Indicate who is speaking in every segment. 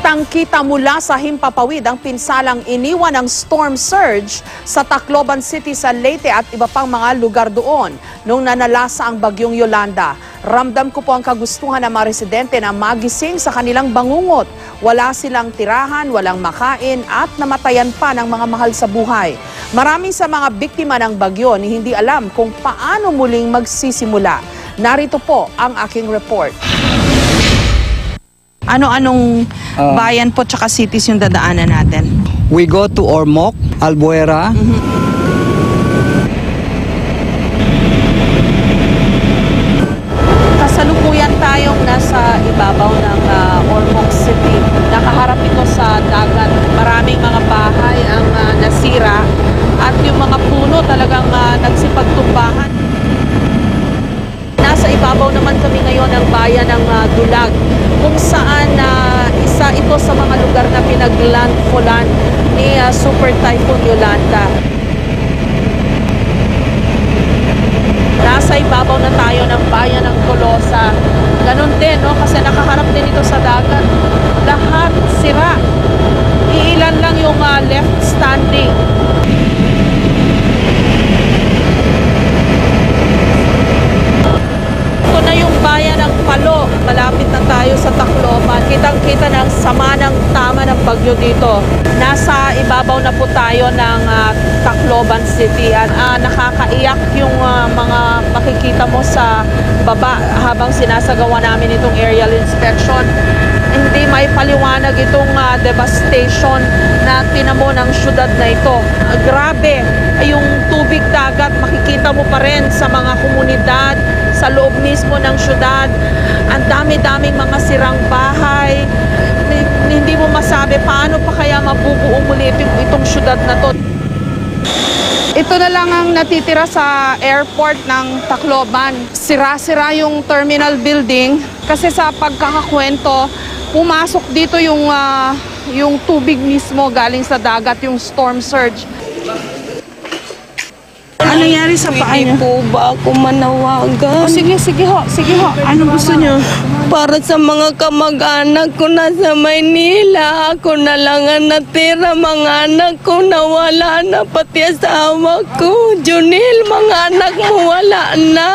Speaker 1: Kitang-kita mula sa himpapawid ang pinsalang iniwan ng storm surge sa Tacloban City sa Leyte at iba pang mga lugar doon nung nanalasa ang bagyong Yolanda. Ramdam ko po ang kagustuhan ng mga residente na magising sa kanilang bangungot. Wala silang tirahan, walang makain at namatayan pa ng mga mahal sa buhay. Marami sa mga biktima ng bagyo ni hindi alam kung paano muling magsisimula. Narito po ang aking report. Ano-anong bayan po tsaka cities yung dadaanan natin?
Speaker 2: We go to Ormoc, Albuera.
Speaker 1: Kasalukuyan tayong nasa ibabaw ng Ormoc City. Nakaharap ito sa dagat. Maraming mga bahay ang nasira at yung mga puno talagang nagsipagtumbahan. Nasa ibabaw naman kami ngayon ng bayan ng Dulag, kung saan isa ito sa mga lugar na pinaglandfallan ni Super Typhoon Yolanda. Nasa ibabaw na tayo ng bayan ng Tolosa. Ganon din, no? Kasi nakaharap din ito sa dagat. Lahat sira. Iilan lang yung left standing. Ito na yung bayan ng Palo. Malapit na tayo sa Tacloban. Kitang-kita ng sama ng tama ng bagyo dito. Nasa ibabaw na po tayo ng Tacloban City. Nakakaiyak yung mga makikita mo sa baba habang sinasagawa namin itong aerial inspection. Hindi may paliwanag itong devastation na tinamo ng syudad na ito. Grabe, yung tubig dagat makikita mo pa rin sa mga komunidad, sa loob mismo ng syudad. Ang dami-daming mga sirang bahay. Hindi mo masabi paano pa kaya mabubuo muli itong syudad na to. Ito na lang ang natitira sa airport ng Tacloban. Sira-sira yung terminal building kasi sa pagkakakwento, pumasok dito yung tubig mismo galing sa dagat, yung storm surge. Ano nangyari sa paa niyo?
Speaker 3: Hindi po ba ako manawagan?
Speaker 1: Sige ho. Ano gusto niyo?
Speaker 3: Para sa mga kamag-anak ko na sa Maynila, ako na lang ang natira. Mga anak ko nawala na, pati asawa ko. Junil, mga anak mo wala na.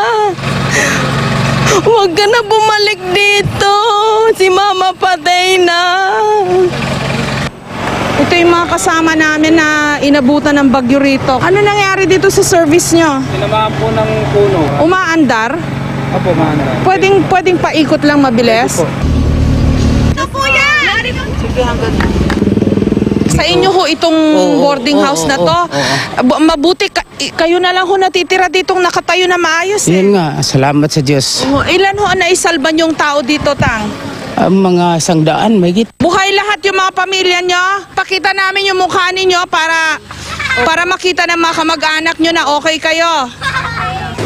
Speaker 3: Huwag ka na bumalik dito. Si mama patay na.
Speaker 1: Ito yung mga kasama namin na inabutan ng bagyo rito. Ano nangyari dito sa service nyo?
Speaker 2: Tinamaan po ng puno.
Speaker 1: Umaandar?
Speaker 2: Opo, maandar.
Speaker 1: Pwedeng paikot lang mabilis?
Speaker 3: Ito po yan!
Speaker 1: Sige, hanggang sa inyo ho itong boarding house na to. Mabuti kayo na lang ho natitira ditong nakatayo na maayos.
Speaker 4: Yan nga, salamat sa Diyos.
Speaker 1: Ilan ho ang naisalban yung tao dito, Tang?
Speaker 4: Mga 100, may git.
Speaker 1: Buhay lahat yung mga pamilya nyo. Pakita namin yung mukha ninyo para makita ng mga kamag-anak nyo na okay kayo.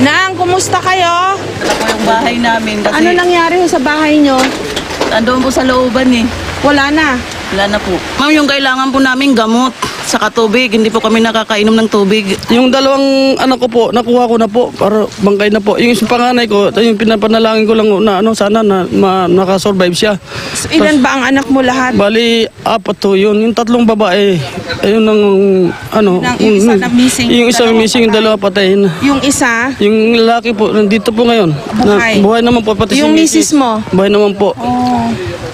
Speaker 1: Nang, kumusta kayo?
Speaker 3: Ito po yung bahay namin. Kasi
Speaker 1: Ano nangyari ho sa bahay nyo?
Speaker 3: Andoon po sa looban eh.
Speaker 1: Wala na.
Speaker 3: Wala na po. Ma'am, yung kailangan po namin gamot sa tubig. Hindi po kami nakakainom ng tubig.
Speaker 5: Yung dalawang anak ko po, nakuha ko na po para bangkay na po. Yung isang panganay ko, yung pinapanalangin ko lang na sana na nakasurvive siya.
Speaker 1: Ilan ba ang anak mo lahat?
Speaker 5: Bali, 4 to yun. Yung 3 babae, ayun ang
Speaker 1: Yung isa na missing.
Speaker 5: Yung isa missing, yung 2 patay na.
Speaker 1: Yung isa?
Speaker 5: Yung lalaki po, nandito po ngayon.
Speaker 1: Buhay.
Speaker 5: Buhay naman po. Pati
Speaker 1: Yung
Speaker 5: si
Speaker 1: misis mo?
Speaker 5: Buhay naman po.
Speaker 1: Oh.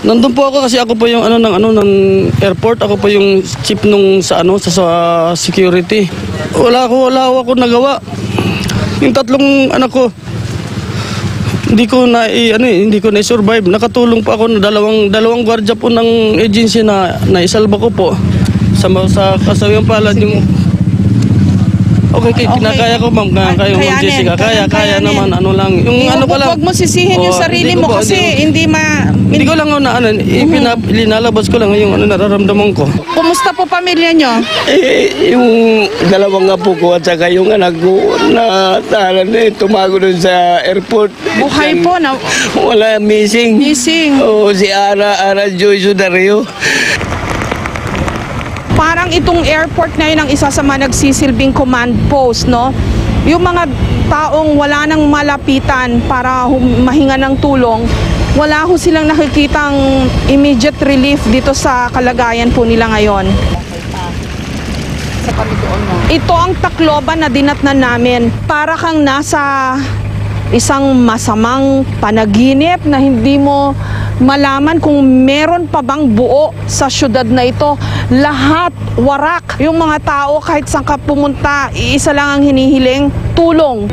Speaker 5: Nandun po ako kasi ako po yung ng airport, ako po yung chief nung sa security. Wala ako nagawa. Yung 3 anak ko hindi ko na survive. Nakatulong po ako na dalawang gwardiya po ng agency na naisalba ko po sa kasawiang palad yung Okay, kinakaya ko ma'am, kaya Ma'am Jessica, kaya naman, ano lang. Yung ano pa lang.
Speaker 1: Huwag mo sisihin yung sarili mo kasi hindi
Speaker 5: ko lang linalabas ko lang yung nararamdaman ko.
Speaker 1: Kumusta po pamilya nyo?
Speaker 6: Yung dalawang apo ko at saka yung anak ko na tumago dun sa airport.
Speaker 1: Buhay po na
Speaker 6: Wala, missing.
Speaker 1: missing.
Speaker 6: Oo, si Ara Joy Sudario.
Speaker 1: Parang itong airport na yun ang isa sa mga nagsisilbing command post, no? Yung mga taong wala nang malapitan para mahinga ng tulong, Wala ho silang nakikitang immediate relief dito sa kalagayan po nila ngayon. Ito ang Tacloban na dinatnan namin. Para kang nasa isang masamang panaginip na hindi mo malaman kung meron pa bang buo sa syudad na ito. Lahat warak. Yung mga tao kahit saan ka pumunta, iisa lang ang hinihiling, tulong.